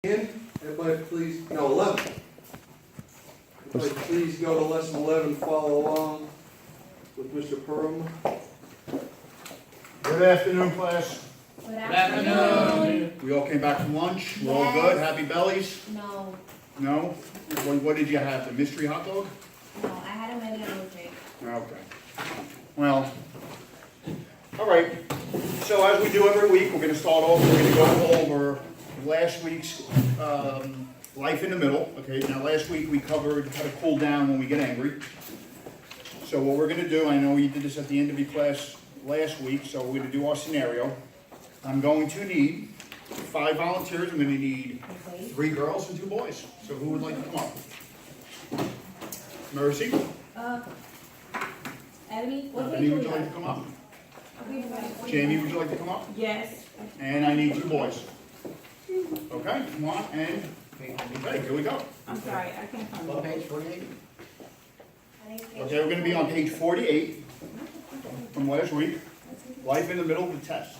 Everybody please, no, 11. Everybody please go to lesson 11, follow along with Mr. Perham. Good afternoon, class. Good afternoon. We all came back from lunch. We're all good. Happy bellies? No, No? What did you have? The mystery hot dog? no, I had a medium milkshake. Okay. Well, all right. So as we do every week, we're going to start off. We're going to go over last week's life in the middle. Okay. Now last week we covered how to cool down when we get angry. So what we're going to do, I know you did this at the end of your class last week, so we're going to do our scenario. I'm going to need 5 volunteers. I'm going to need Okay. 3 girls and 2 boys. So who would like to come up? Mercy? Ebony, what Any page would are you we like to come up? on? Jamie, would you like to come up? Yes. And I need 2 boys. Okay, come on, and, okay, here we go. I'm sorry, I can't find it. Page 48? Okay, we're gonna be on page 48 from last week. Life in the middle of the test.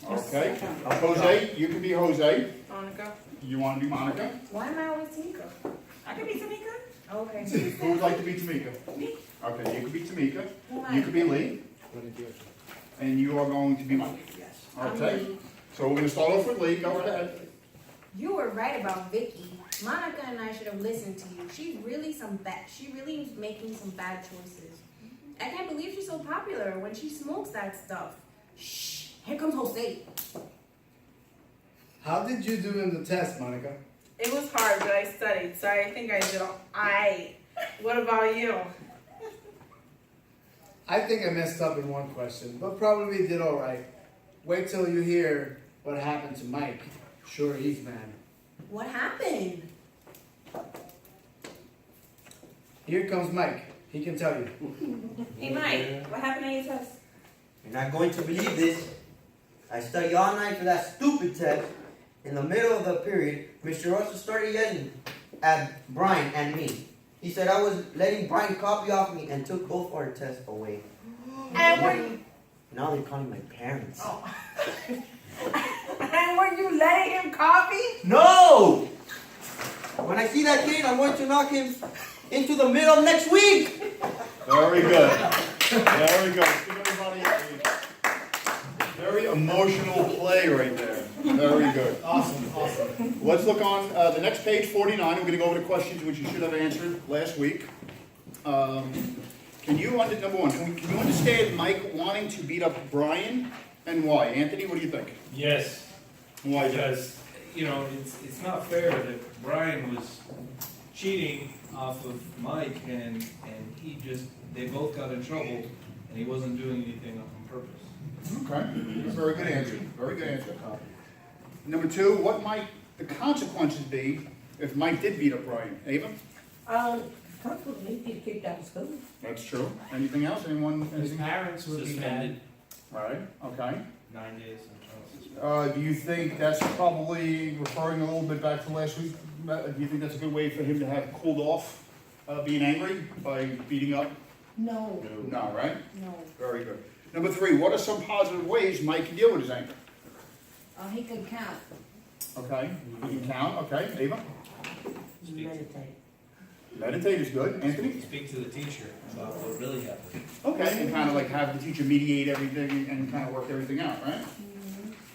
Okay, Jose, you can be Jose. Monica. You wanna be Monica? Why am I always Tamika? I can be Tamika. Okay. Who would like to be Tamika? Me. Okay, you could be Tamika. Why? You could be Lee. And you are going to be Mike. Yes. Okay, so we're gonna start off with Lee. Go right ahead. You were right about Vicky. Monica and I should have listened to you. She really is making some bad choices. I can't believe she's so popular when she smokes that stuff. Shh, here comes Jose. How did you do in the test, Monica? It was hard, but I studied, so I think I did all right. What about you? I think I messed up in one question, but probably did all right. Wait till you hear what happened to Mike. Sure, he's mad. What happened? Here comes Mike. He can tell you. Hey, Mike, what happened on your test? You're not going to believe this. I studied all night for that stupid test. In the middle of the period, Mr. Russell started yelling at Brian and me. He said I was letting Brian copy off me and took both our tests away. And were you, Now they're calling my parents. and were you letting him copy? No! When I see that kid, I'm going to knock him into the middle of next week. Very good. Very good. Give everybody a very emotional play right there. Very good. Awesome. Let's look on the next page, 49. We're going to go over the questions which you should have answered last week. Can you, number one, can you understand Mike wanting to beat up Brian and why? Anthony, what do you think? Yes, Why is that? because, it's not fair that Brian was cheating off of Mike and they both got in trouble and he wasn't doing anything on purpose. Okay, very good answer. Very good answer. Number 2, what might the consequences be if Mike did beat up Brian? Ava? Probably he'd kicked out of school. That's true. Anything else? Anyone? His Anything? parents would be Suspended All right, okay. 9 days and suspended. Do you think that's probably referring a little bit back to last week? Do you think that's a good way for him to have cooled off being angry by beating up? No, No, right? no. Very good. Number 3, what are some positive ways Mike can deal with his anger? He could count. Okay, he can count. Okay, Ava? Meditate. Meditate is good. Anthony? Speak to the teacher about what really happened. Okay, and kind of like have the teacher mediate everything and kind of work everything out, right?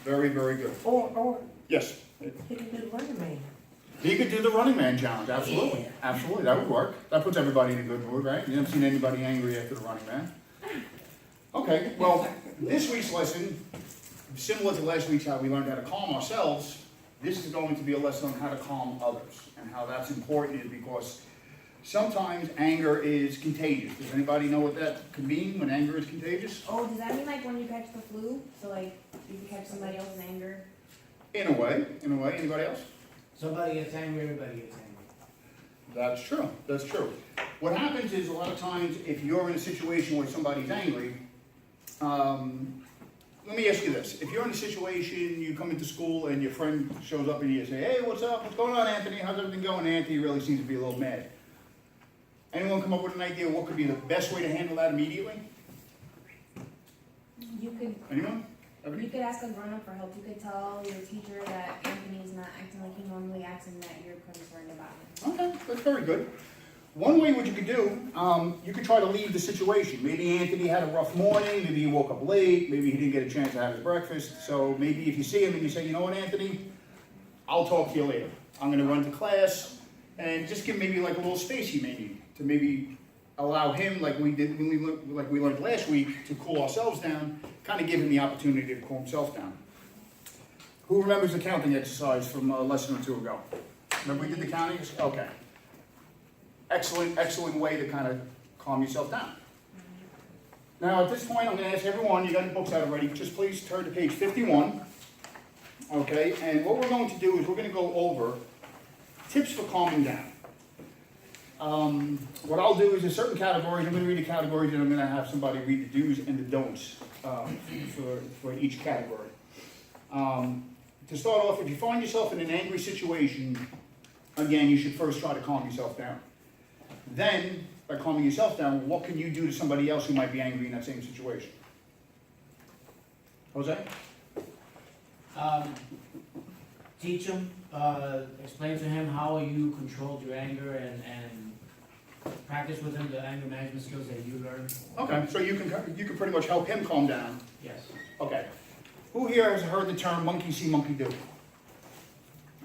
Very, very good. Or Yes, he could do the running man. he could do the running man challenge. Absolutely, absolutely. That would work. That puts everybody in a good mood, right? You haven't seen anybody angry after the running man. Okay, well, this week's lesson, similar to last week's how we learned how to calm ourselves, this is going to be a lesson on how to calm others and how that's important because sometimes anger is contagious. Does anybody know what that could mean when anger is contagious? Oh, does that mean like when you catch the flu? So like you can catch somebody else's anger? In a way. Anybody else? Somebody gets angry, everybody gets angry. That's true. That's true. What happens is a lot of times if you're in a situation where somebody's angry, let me ask you this. If you're in a situation, you come into school and your friend shows up and you say, hey, what's up? What's going on, Anthony? How's everything going? Anthony really seems to be a little mad. Anyone come up with an idea what could be the best way to handle that immediately? You could Anyone? You could ask a grown up for help. You could tell your teacher that Anthony's not acting like he normally acts and that you're concerned about him. Okay, that's very good. One way what you could do, you could try to leave the situation. Maybe Anthony had a rough morning, maybe he woke up late, maybe he didn't get a chance to have his breakfast. So maybe if you see him and you say, you know what, Anthony, I'll talk to you later. I'm gonna run to class, and just give maybe like a little space he may need to maybe allow him, like we did when we learned last week, to cool ourselves down, kind of give him the opportunity to cool himself down. Who remembers the counting exercise from a lesson or two ago? Remember we did the counting? Okay. Excellent way to kind of calm yourself down. Now at this point, I'm going to ask everyone, you got your books out already, just please turn to page 51. Okay, and what we're going to do is we're going to go over tips for calming down. What I'll do is in certain categories, I'm going to read the categories and I'm going to have somebody read the do's and the don'ts for each category. To start off, if you find yourself in an angry situation, again, you should first try to calm yourself down. Then, by calming yourself down, what can you do to somebody else who might be angry in that same situation? Jose? Teach him, explain to him how you controlled your anger and practice with him the anger management skills that you learned. Okay, so you can pretty much help him calm down. Yes. Okay. Who here has heard the term monkey see, monkey do?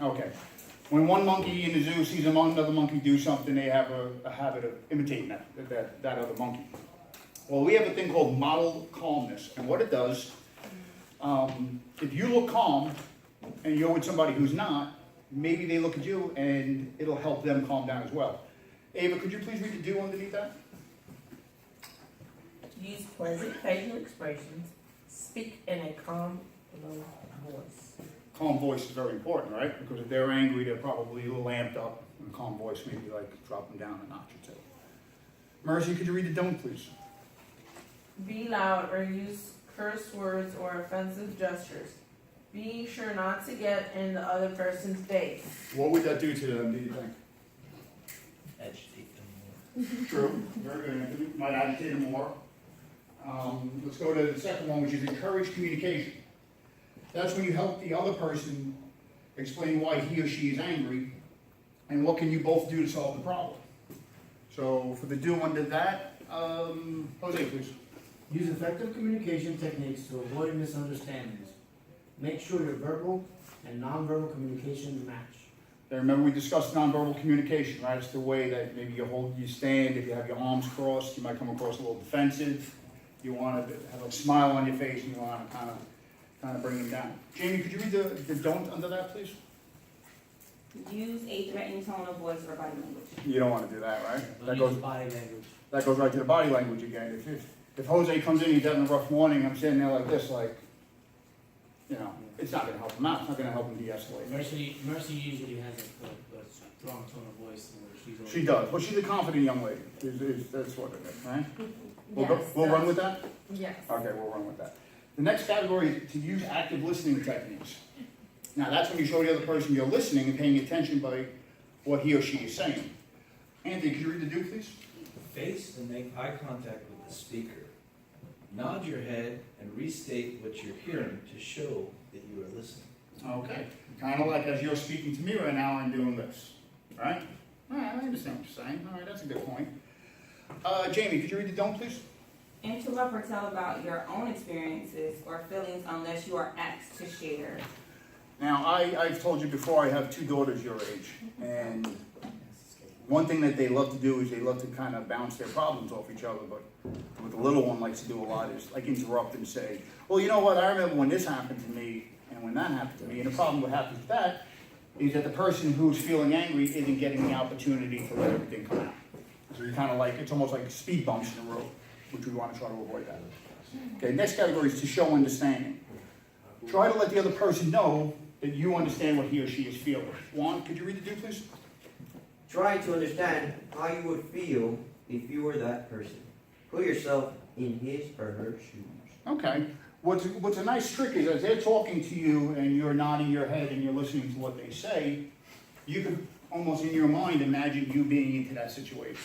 Okay. When one monkey in the zoo sees another monkey do something, they have a habit of imitating that other monkey. Well, we have a thing called model calmness, and what it does, if you look calm and you're with somebody who's not, maybe they look at you and it'll help them calm down as well. Ava, could you please read the do underneath that? Use pleasant facial expressions. Speak in a calm, low voice. Calm voice is very important, right? Because if they're angry, they're probably a little amped up, and calm voice maybe like drop them down a notch or two. Mercy, could you read the don't, please? Be loud or use curse words or offensive gestures. Be sure not to get in the other person's face. What would that do to them, do you think? Agitate them more. True. Very good, Anthony. Might agitate them more. Let's go to the second one, which is encourage communication. That's when you help the other person explain why he or she is angry, and what can you both do to solve the problem. So for the do under that, Jose, please. Use effective communication techniques to avoid misunderstandings. Make sure your verbal and nonverbal communication match. And remember we discussed nonverbal communication, right? It's the way that maybe you stand, if you have your arms crossed, you might come across a little defensive. You want to have a smile on your face, and you want to kind of bring them down. Jamie, could you read the don't under that, please? Use a threatening tone of voice or body language. You don't want to do that, right? Don't use body language. That goes right to the body language again. If Jose comes in, he's having a rough morning, I'm sitting there like this, like, you know, it's not going to help him out. It's not going to help him de-escalate. Mercy usually has a strong tone of voice. Where She does. Well, she's a confident young lady. That's what it is, right? We'll run with that? Yes. Okay, we'll run with that. The next category is to use active listening techniques. Now, that's when you show the other person you're listening and paying attention by what he or she is saying. Anthony, could you read the do, please? Face and make eye contact with the speaker. Nod your head and restate what you're hearing to show that you are listening. Okay. Kind of like as you're speaking to me right now, I'm doing this. Right? All right, I understand what you're saying. All right, that's a good point. Jamie, could you read the don't, please? Interrupt or tell about your own experiences or feelings unless you are asked to share. Now, I've told you before, I have two daughters your age, and one thing that they love to do is they love to kind of bounce their problems off each other, but what the little one likes to do a lot is like interrupt and say, well, you know what, I remember when this happened to me, and when that happened to me, and the problem what happens with that is that the person who's feeling angry isn't getting the opportunity to let everything come out. So you're kind of like, it's almost like speed bumps in the road, which we want to try to avoid that. Okay, next category is to show understanding. Try to let the other person know that you understand what he or she is feeling. Juan, could you read the do, please? Try to understand how you would feel if you were that person. Put yourself in his or her shoes. Okay. What's a nice trick is as they're talking to you and you're nodding your head and you're listening to what they say, you can almost in your mind imagine you being into that situation.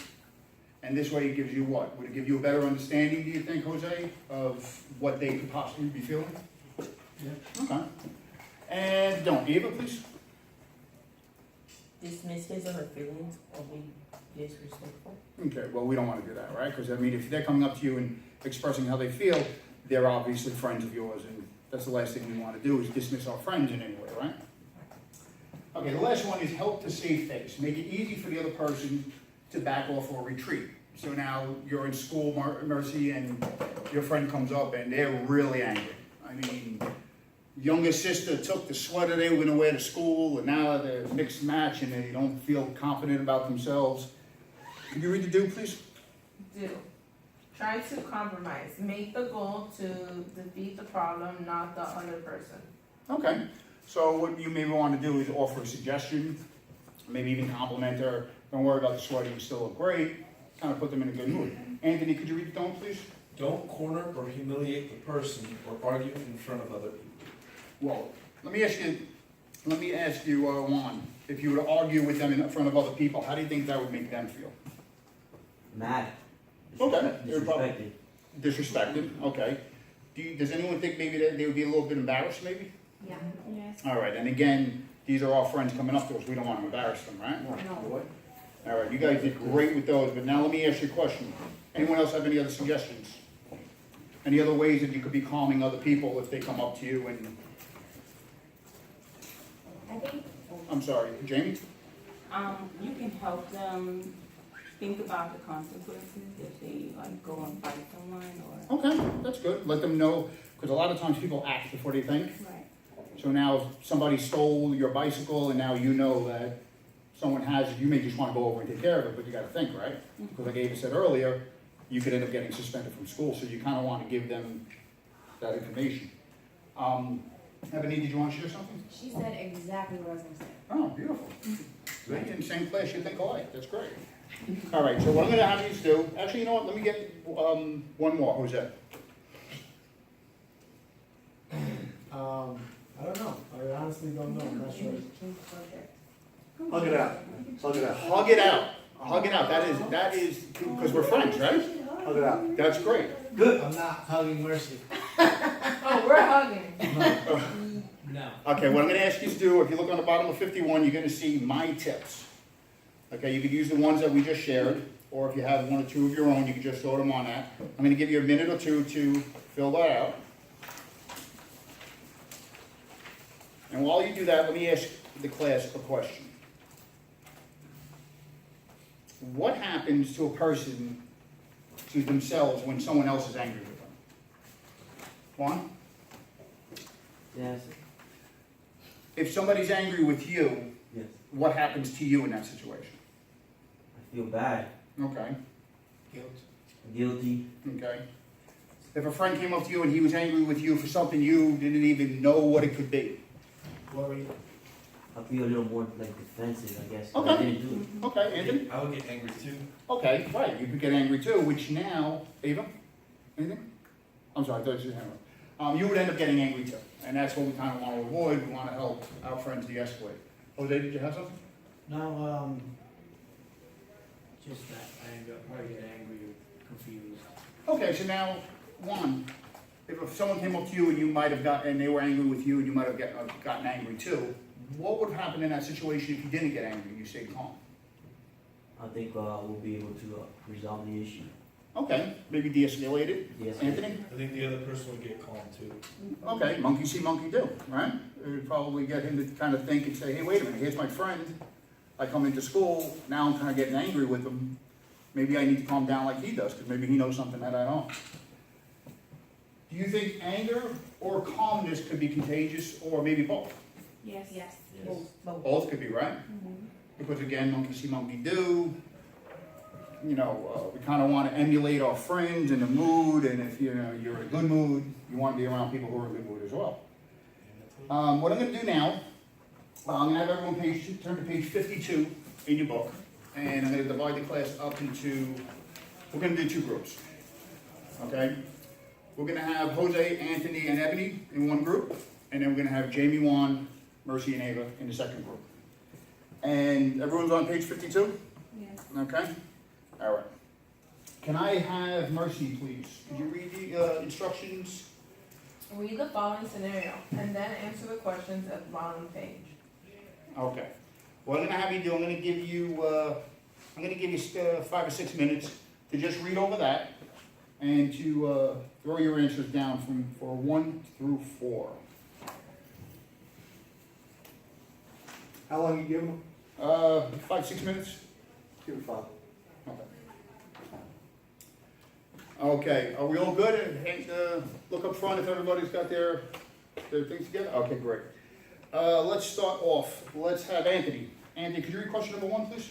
And this way it gives you what? Would it give you a better understanding, do you think, Jose, of what they could possibly be feeling? Okay. And don't, Eva, please. Dismiss his or her feelings or be disrespectful. Okay, well, we don't wanna do that, right? Because I mean, if they're coming up to you and expressing how they feel, they're obviously friends of yours, and that's the last thing we wanna do is dismiss our friends in any way, right? Okay, the last one is help to save face. Make it easy for the other person to back off or retreat. So now you're in school, Mercy, and your friend comes up and they're really angry. I mean, younger sister took the sweater they were gonna wear to school, and now they're mixed match and they don't feel confident about themselves. Can you read the do, please? Do. Try to compromise. Make the goal to defeat the problem, not the other person. Okay, so what you maybe want to do is offer a suggestion, maybe even compliment her. Don't worry about the sweater, you still look great. Kind of put them in a good mood. Anthony, could you read the don't, please? Don't corner or humiliate the person or argue in front of other people. Well, let me ask you, Juan, if you were to argue with them in front of other people, how do you think that would make them feel? Mad. Okay. Disrespected. Disrespected, okay. Does anyone think maybe that they would be a little bit embarrassed, maybe? Yeah. Yes. All right, and again, these are our friends coming up to us, we don't want to embarrass them, right? No. All right, you guys did great with those, but now let me ask you a question. Anyone else have any other suggestions? Any other ways that you could be calming other people if they come up to you and, I think I'm sorry, Jamie? You can help them think about the consequences if they like go and fight someone or. Okay, that's good. Let them know, because a lot of times people act before they think. Right. So now if somebody stole your bicycle and now you know that someone has it, you may just want to go over and take care of it, but you got to think, right? Because like Ava said earlier, you could end up getting suspended from school, so you kind of want to give them that information. Ebony, did you want to share something? she said exactly what I was gonna say. Oh, beautiful. Right in the same class, you think alike, that's great. All right, so what I'm gonna have you do, actually, you know what, let me get, one more, who's that? I don't know, I honestly don't know, I'm not sure. Hug it out. Hug it out. Hug it out, hug it out, that is, because we're friends, right? Hug it out. That's great. I'm not hugging Mercy. Oh, we're hugging. No. Okay, what I'm gonna ask you to do, if you look on the bottom of 51, you're gonna see my tips. Okay, you could use the ones that we just shared, or if you have one or two of your own, you can just throw them on that. I'm gonna give you a minute or two to fill that out. And while you do that, let me ask the class a question. What happens to a person, to themselves, when someone else is angry with them? Juan? Yes. If somebody's angry with you, Yes. what happens to you in that situation? I feel bad. Okay, Guilt. Guilty. okay. If a friend came up to you and he was angry with you for something you didn't even know what it could be. Worried. I feel a little more like defensive, I guess. 'cause Okay. I didn't do it. Okay, Anthony? I would get angry too. Okay, right, you could get angry too, which now, Ava, anything? I'm sorry, I thought you said hammer. You would end up getting angry too, and that's what we kind of want to avoid. We want to help our friends de-escalate. Jose, did you have something? No, just that anger, probably get angry or confused. Okay, so now, one, if someone came up to you and you might have and they were angry with you and you might have gotten angry too, what would happen in that situation if you didn't get angry and you stayed calm? I think we'll be able to resolve the issue. Okay, maybe de-escalate it. Yes. Anthony? I think the other person would get calm too. Okay, monkey see, monkey do, right? It would probably get him to kind of think and say, hey, wait a minute, here's my friend. I come into school, now I'm kind of getting angry with him. Maybe I need to calm down like he does, because maybe he knows something that I don't. Do you think anger or calmness could be contagious, or maybe both? Yes. Yes. Both could be, right? Because again, monkey see, monkey do. You know, we kind of want to emulate our friends in the mood, and if you're in a good mood, you want to be around people who are in a good mood as well. What I'm going to do now, I'm going to have everyone turn to page 52 in your book, and I'm going to divide the class up into, we're going to do two groups, okay? We're going to have Jose, Anthony, and Ebony in one group, and then we're going to have Jamie, Juan, Mercy, and Ava in the second group. And everyone's on page 52? Yes. Okay? All right. Can I have Mercy, please? Could you read the instructions Read the following scenario and then answer the questions at the bottom of the page. Okay. What I'm gonna have you do, I'm gonna give you 5 or 6 minutes to just read over that and to throw your answers down for 1 through 4. How long you giving them? 5, 6 minutes? Give them 5. Okay, are we all good? And look up front if everybody's got their things together? Okay, great. Let's start off. Let's have Anthony. Anthony, could you read question number 1, please?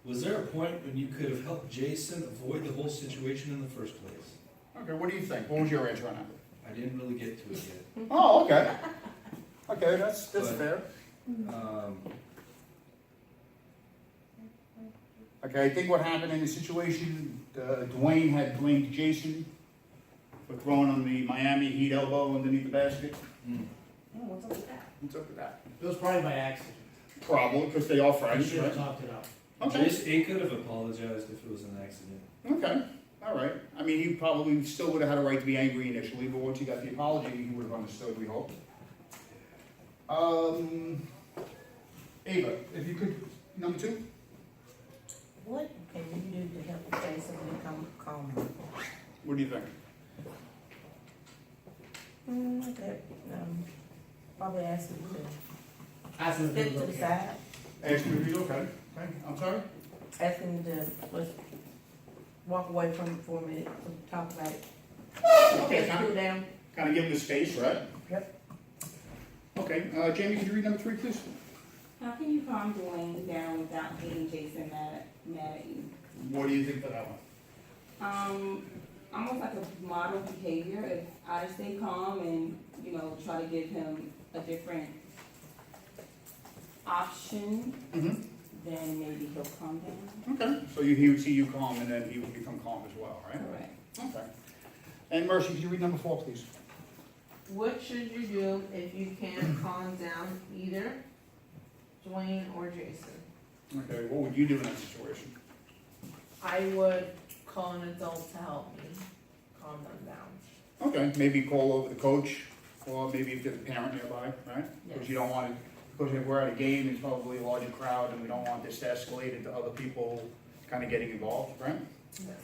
Was there a point when you could have helped Jason avoid the whole situation in the first place? Okay, what do you think? What was your answer on that? I didn't really get to it yet. Oh, okay. Okay, that's But- fair. Um, Okay, I think what happened in the situation, Dwayne had blamed Jason for throwing on the Miami Heat elbow underneath the basket. hmm. Oh, what's up with that? What's up with that? It was probably by accident. Probably, because they are We friends, should have right? talked it out. Okay, He could have apologized if it was an accident. okay, all right. I mean, he probably still would have had a right to be angry initially, but once he got the apology, he would have understood, we hope. Ava, if you could, number 2? What can you do to help Jason become calmer? What do you think? Okay, probably ask him to Ask him if step he to was the okay. side, Ask him if he's okay. Okay, I'm sorry? ask him to, let's walk away from it for a minute, to talk about it. Okay, Just cool down. kind of give him the space, right? Yep. Okay, Jamie, could you read number 3, please? How can you calm Dwayne down without getting Jason mad at you? What do you think for that one? Almost like a model behavior. If I stay calm and, try to give him a different option, Mm-hmm. then maybe he'll calm down. Okay, so he would see you calm and then he would become calm as well, right? Correct. Okay. And Mercy, could you read number 4, please? What should you do if you can't calm down either Dwayne or Jason? Okay, what would you do in that situation? I would call an adult to help me calm them down. Okay, maybe call over the coach, or maybe if there's a parent nearby, right? Because Yes. you don't want to, because if we're at a game, there's probably a larger crowd, and we don't want this to escalate into other people kind of getting involved, right? Yes.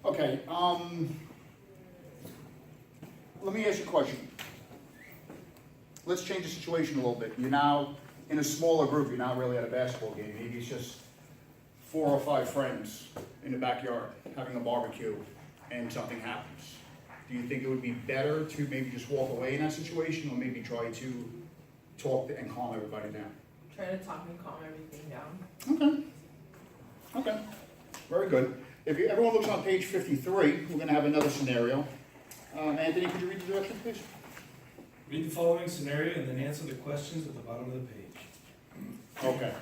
Okay, let me ask you a question. Let's change the situation a little bit. You're now in a smaller group, you're not really at a basketball game, maybe it's just 4 or 5 friends in the backyard having a barbecue and something happens. Do you think it would be better to maybe just walk away in that situation, or maybe try to talk and calm everybody down? Try to talk and calm everything down. Okay, very good. If everyone looks on page 53, we're gonna have another scenario. Anthony, could you read the directions, please? Read the following scenario and then answer the questions at the bottom of the page. Okay.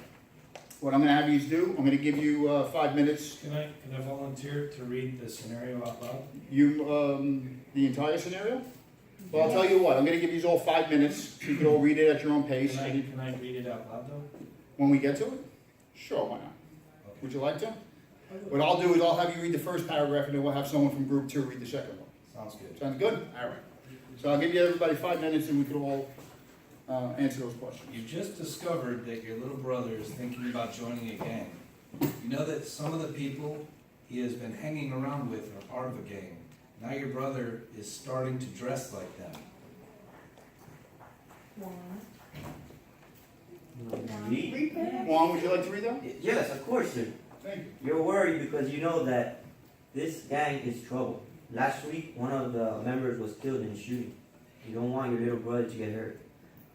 What I'm gonna have you do, I'm gonna give you 5 minutes. Can I volunteer to read the scenario out loud? The entire scenario? Well, I'll tell you what, I'm gonna give you all 5 minutes, so you can all read it at your own pace. Can I read it out loud though? When we get to it? Sure, why not? Would you like to? What I'll do is I'll have you read the first paragraph, and then we'll have someone from group 2 read the second one. Sounds good. Sounds good? All right. So I'll give you everybody 5 minutes, and we can all answer those questions. You just discovered that your little brother is thinking about joining a gang. You know that some of the people he has been hanging around with are part of a gang. Now your brother is starting to dress like them. Juan, would you like to read that? Yes, of course, sir. Thank you. You're worried because you know that this gang is trouble. Last week, one of the members was killed in a shooting. You don't want your little brother to get hurt.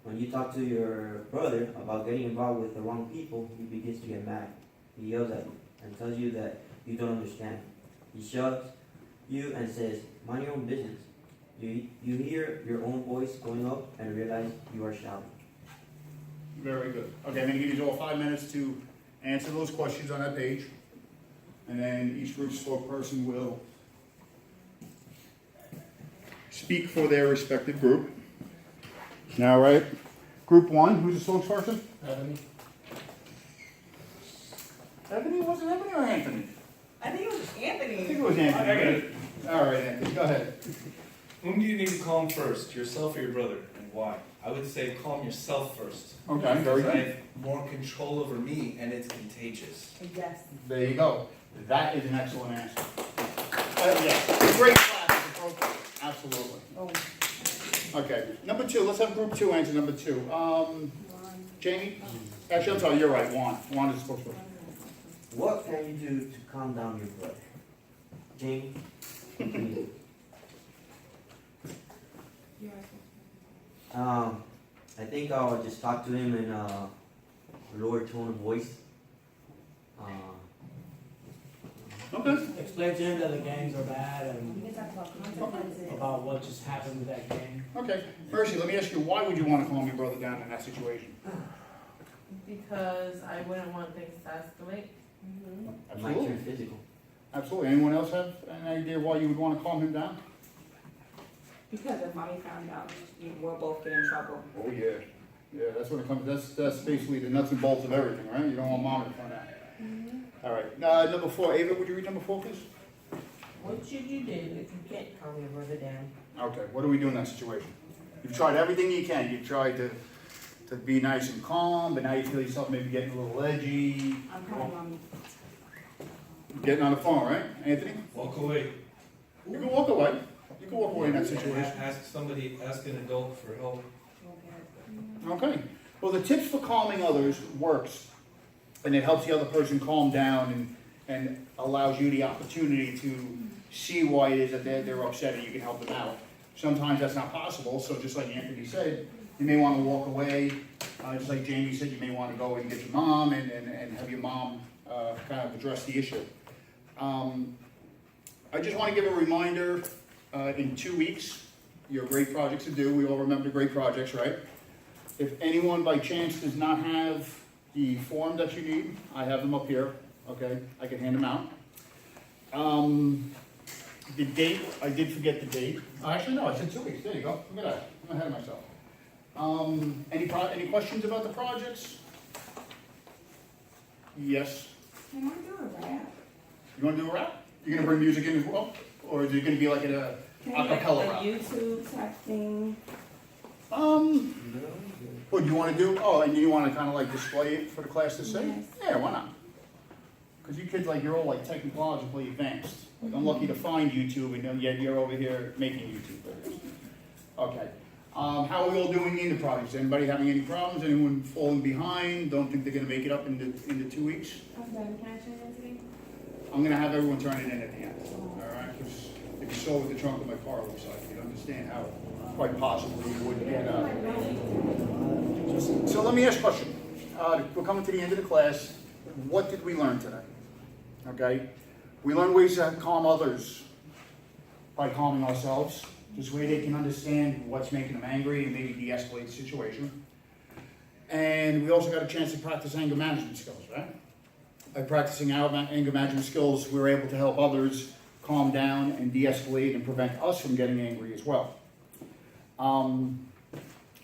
When you talk to your brother about getting involved with the wrong people, he begins to get mad. He yells at you and tells you that you don't understand. He shoves you and says, "Mind your own business." You hear your own voice going up and realize you are shouting. Very good. Okay, I'm gonna give you all 5 minutes to answer those questions on that page. And then each group spokesperson will speak for their respective group. All right. Group 1, who's the spokesperson? Ebony? Ebony? Was it Ebony or Anthony? I think it was I think Anthony. it was Anthony. All right, Anthony, go ahead. Whom do you need to calm first, yourself or your brother, and why? I would say calm yourself first. Okay, very Because I good. have more control over me, and it's contagious. Yes. There you go. That is an excellent answer. Yes, great class is appropriate, absolutely. Oh. Okay, number two, let's have group two answer number two. Jamie? Actually, I'm sorry, you're right, Juan. Juan is supposed to. What can you do to calm down your brother? Jamie? I think I'll just talk to him in a lower tone of voice. Okay. Explain to him that the gangs are bad You and can talk about consequences. about what just happened with that gang. Okay, Mercy, let me ask you, why would you want to calm your brother down in that situation? Because I wouldn't want things to escalate. Mhm. It might turn physical. Absolutely. Anyone else have an idea why you would want to calm him down? Because if mommy found out, we'll both get in trouble. Oh, yeah. Yeah, that's what it comes, that's basically the nuts and bolts of everything, right? You don't want mom to find out. All right, number four, Ava, would you read number four, please? What should you do if you can't calm your brother down? Okay, what do we do in that situation? You've tried everything you can. You've tried to be nice and calm, but now you feel yourself maybe getting a little edgy, I'm calling mommy. getting on the phone, right? Anthony? Walk away. You can walk away. You can walk away in that situation. Ask an adult for help. Okay. Well, the tips for calming others works, and it helps the other person calm down and allows you the opportunity to see why it is that they're upset and you can help them out. Sometimes that's not possible, so just like Anthony said, you may want to walk away. Just like Jamie said, you may want to go and get your mom and have your mom kind of address the issue. I just want to give a reminder, in 2 weeks, your grade projects are due. We all remember grade projects, right? If anyone by chance does not have the form that you need, I have them up here, okay? I can hand them out. The date, I did forget the date. Actually, no, I said 2 weeks. There you go. Look at that. I'm ahead of myself. Any questions about the projects? Yes. I want to do a rap. You want to do a rap? You're going to bring music in as well? Or is it going to be like a acapella rap? A YouTube type thing. What do you want to do? Oh, and you want to kind of like display it for the class to see? Yes. Yeah, why not? Because you kids, like, you're all like technologically advanced. Like, I'm lucky to find YouTube, and yet you're over here making YouTube videos. Okay. How are we all doing in the projects? Anybody having any problems? Anyone falling behind? Don't think they're going to make it up in the 2 weeks? I'm done. Can I turn it today? I'm going to have everyone turn it in at the end. All right? Because if you saw what the trunk of my car looks like, you'd understand how quite possibly you wouldn't get So let me ask a question. We're coming to the end of the class. What did we learn today? Okay? We learned ways to calm others by calming ourselves. This way they can understand what's making them angry and maybe de-escalate the situation. And we also got a chance to practice anger management skills, right? By practicing our anger management skills, we're able to help others calm down and de-escalate and prevent us from getting angry as well.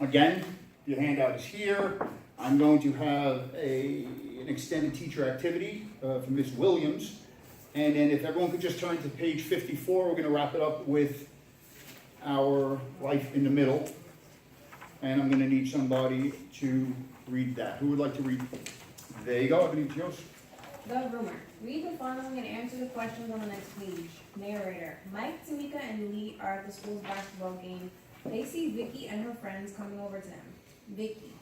Again, your handout is here. I'm going to have an extended teacher activity from Ms. Williams. And then if everyone could just turn to page 54, we're going to wrap it up with our life in the middle. And I'm going to need somebody to read that. Who would like to read? There you go. I believe it's yours. The rumor. Read the following and answer the questions on the next page. Narrator. Mike, Tamika, and Lee are at the school's basketball game. They see Vicky and her friends coming over to them. Vicky.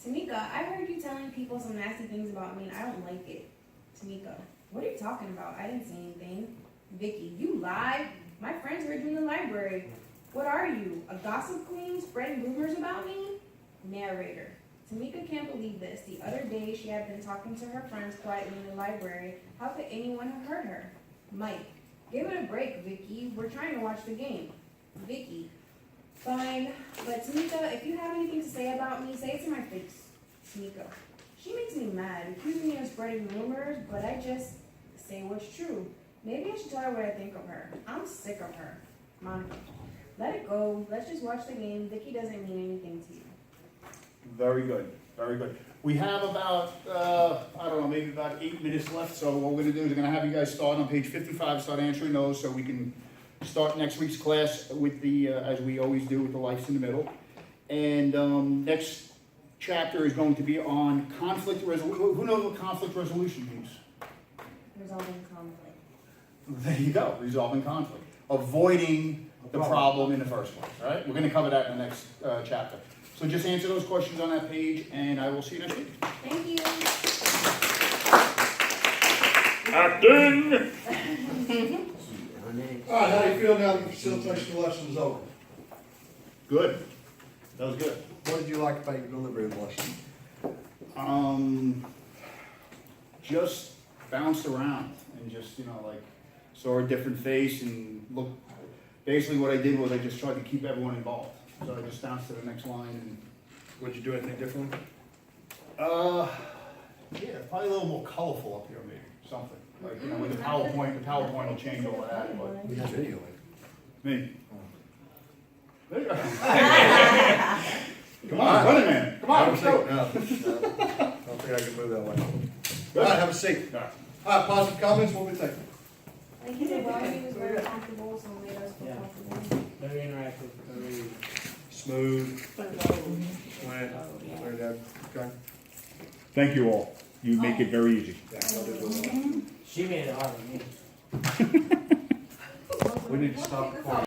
Tamika, I heard you telling people some nasty things about me and I don't like it. Tamika. What are you talking about? I didn't say anything. Vicky. You lied. My friends heard you in the library. What are you? A gossip queen spreading rumors about me? Narrator. Tamika can't believe this. The other day she had been talking to her friends quietly in the library. How could anyone have heard her? Mike. Give it a break, Vicky. We're trying to watch the game. Vicky. Fine. But Tamika, if you have anything to say about me, say it to my face. Tamika. She makes me mad, accusing me of spreading rumors, but I just say what's true. Maybe I should tell her what I think of her. I'm sick of her. Monica. Let it go. Let's just watch the game. Vicky doesn't mean anything to you. Very good, very good. We have about, I don't know, maybe about 8 minutes left, so what we're gonna do is we're gonna have you guys start on page 55, start answering those so we can start next week's class with the, as we always do, with the Life's in the Middle. And next chapter is going to be on conflict resolution. Who knows what conflict resolution means? Resolving conflict. There you go, resolving conflict. Avoiding the problem in the first place, all right? We're going to cover that in the next chapter. So just answer those questions on that page, and I will see you next week. Thank you. Acting! All right, how do you feel now that the facilitation lesson is over? Good. That was good. What did you like about your delivery of the lesson? Just bounced around and just, like, saw a different face and looked. Basically what I did was I just tried to keep everyone involved. So I just bounced to the next line and, Would you do anything differently? yeah, probably a little more colorful up here maybe, something. Like, with the PowerPoint will change all of that, but. We have video. Me. There you go. Come on, running man. Come on, let's go. No, I don't think I can move that way. All Good. right, have a seat. All right. All right, positive comments, what do we think? Like he said, well, he was very comfortable, so made us feel Yeah. comfortable. Very interactive, very. Smooth, For those. went, Oh, yeah. very good, okay? Thank you all. You make it very easy. Yeah, I'll do it. She made it hard on me. We need to stop recording.